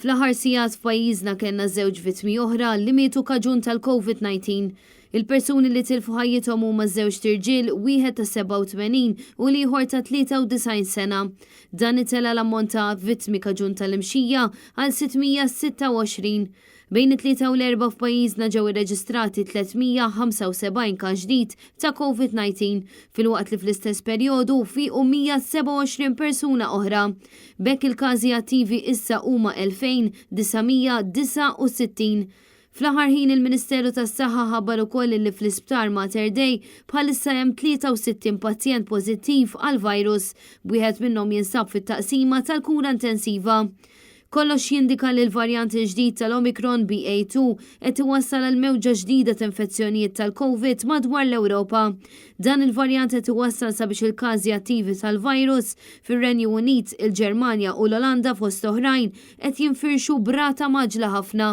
Fl-aħħar sigħat f'pajjiżna kellna żewġ vittmi oħra li mietu kaġun tal-COVID-19. Il-persuni li tilfu ħajjithom huma żewġ tirġiel, wieħed ta' 87 u ieħor ta' 93 sena. Dan itela l-ammont ta' vittmi kaġun tal-imxija għal 626. Bejn it-3 u l-4 f'pajjiżna ġew irreġistrati 375 każ ġdid ta' COVID-19 filwaqt li fl-istess perjodu fiequ 127 persuna oħra. Bekk il-każi attivi issa huma 2969. Fl-aħħar ħin il-Ministeru tas-Saħħa ħabbar ukoll li fl-Isptar Mater Dei bħalissa hemm 63 pazjent pożittiv għal virus, wieħed minnhom jinsab fit-taqsima tal-kura intensiva. Kollox jindika li l-varjant ġdid tal-Omicron BA2 qed iwassal għal mewġa ġdida ta' infezzjonijiet tal-COVID madwar l-Ewropa. Dan il-varjant qed iwassal sabiex il-każi attivi tal-virus fir-Renju Unit, il-Ġermanja u l-Olanda fost oħrajn qed jinfirxu brata maġla ħafna.